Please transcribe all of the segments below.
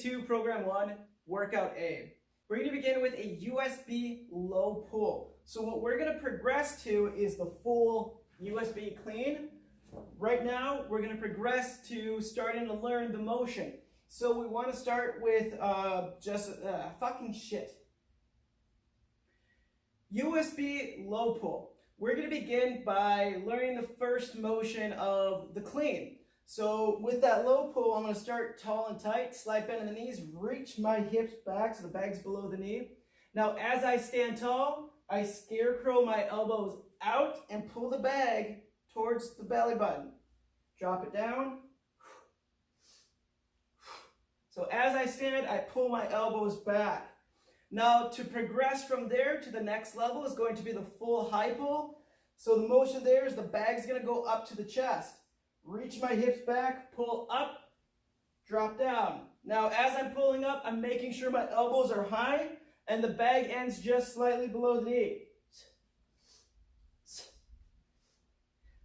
Phase 2, Program 1, Workout A. We're going to begin with a USB low pull. So what we're going to progress to is the full USB clean. Right now, we're going to progress to starting to learn the motion. So we want to start with fucking shit. USB low pull. We're going to begin by learning the first motion of the clean. So with that low pull, I'm going to start tall and tight, slight bend in the knees, reach my hips back so the bag's below the knee. Now as I stand tall, I scarecrow my elbows out and pull the bag towards the belly button. Drop it down. So as I stand, I pull my elbows back. Now to progress from there to the next level is going to be the full high pull. So the motion there is the bag's going to go up to the chest. Reach my hips back, pull up, drop down. Now as I'm pulling up, I'm making sure my elbows are high and the bag ends just slightly below the knee.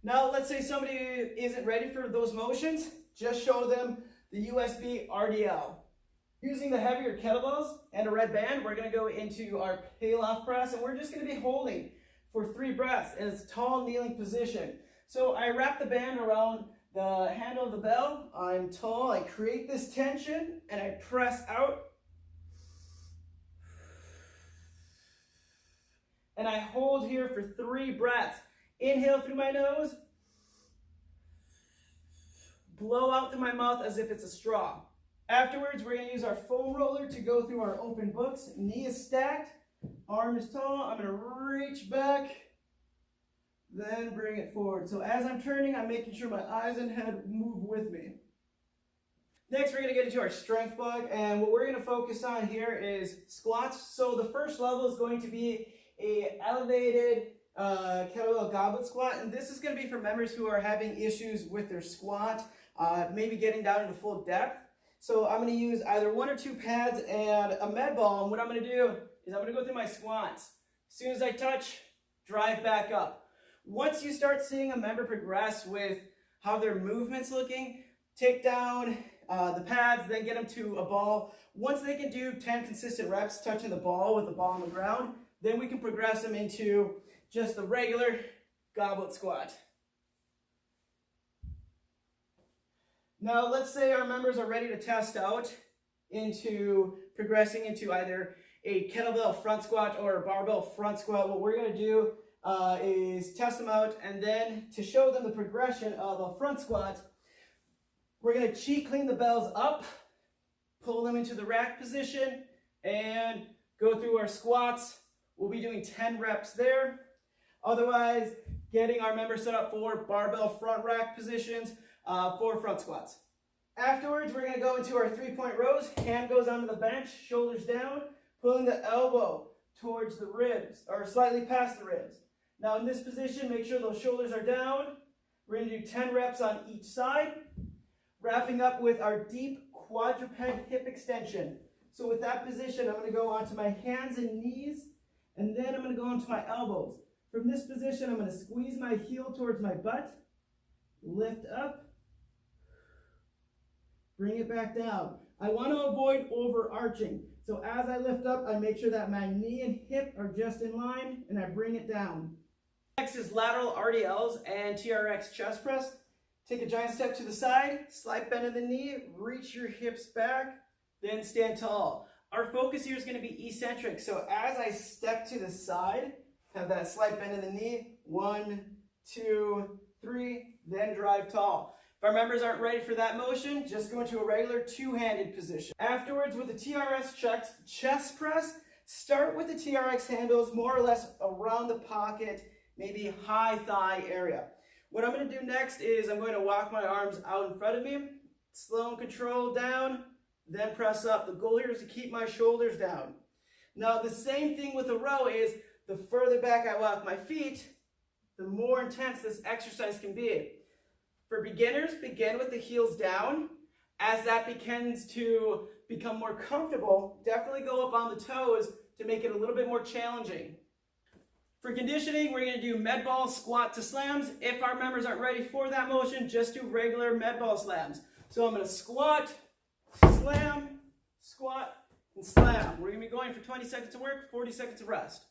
Now let's say somebody isn't ready for those motions, just show them the USB RDL. Using the heavier kettlebells and a red band, we're going to go into our peel-off press, and we're just going to be holding for 3 breaths in a tall kneeling position. So I wrap the band around the handle of the bell, I'm tall, I create this tension, and I press out. And I hold here for 3 breaths. Inhale through my nose, blow out through my mouth as if it's a straw. Afterwards, we're going to use our foam roller to go through our open books. Knee is stacked, arm is tall. I'm going to reach back, then bring it forward. So as I'm turning, I'm making sure my eyes and head move with me. Next, we're going to get into our strength block, and what we're going to focus on here is squats. So the first level is going to be a elevated kettlebell goblet squat, and this is going to be for members who are having issues with their squat, maybe getting down into full depth. So I'm going to use either 1 or 2 pads and a med ball, and what I'm going to do is I'm going to go through my squats. As soon as I touch, drive back up. Once you start seeing a member progress with how their movement's looking, take down the pads, then get them to a ball. Once they can do 10 consistent reps touching the ball with the ball on the ground, then we can progress them into just the regular goblet squat. Now let's say our members are ready to test out into progressing into either a kettlebell front squat or a barbell front squat. What we're going to do is test them out, and then to show them the progression of a front squat, we're going to cheat clean the bells up, pull them into the rack position, and go through our squats. We'll be doing 10 reps there. Otherwise, getting our members set up for barbell front rack positions for front squats. Afterwards, we're going to go into our 3-point rows. Hand goes onto the bench, shoulders down, pulling the elbow towards the ribs, or slightly past the ribs. Now in this position, make sure those shoulders are down. We're going to do 10 reps on each side, wrapping up with our deep quadruped hip extension. So with that position, I'm going to go onto my hands and knees, and then I'm going to go onto my elbows. From this position, I'm going to squeeze my heel towards my butt, lift up, bring it back down. I want to avoid overarching. So as I lift up, I make sure that my knee and hip are just in line, and I bring it down. Next is lateral RDLs and TRX chest press. Take a giant step to the side, slight bend in the knee, reach your hips back, then stand tall. Our focus here is going to be eccentric. So as I step to the side, have that slight bend in the knee, 1, 2, 3, then drive tall. If our members aren't ready for that motion, just go into a regular 2-handed position. Afterwards, with the TRX chest press, start with the TRX handles more or less around the pocket, maybe high thigh area. What I'm going to do next is I'm going to walk my arms out in front of me, slow and control down, then press up. The goal here is to keep my shoulders down. Now the same thing with the row is the further back I walk my feet, the more intense this exercise can be. For beginners, begin with the heels down. As that begins to become more comfortable, definitely go up on the toes to make it a little bit more challenging. For conditioning, we're going to do med ball squat to slams. If our members aren't ready for that motion, just do regular med ball slams. So I'm going to squat, slam, and slam. We're gonna be going for 20 seconds of work, 40 seconds of rest.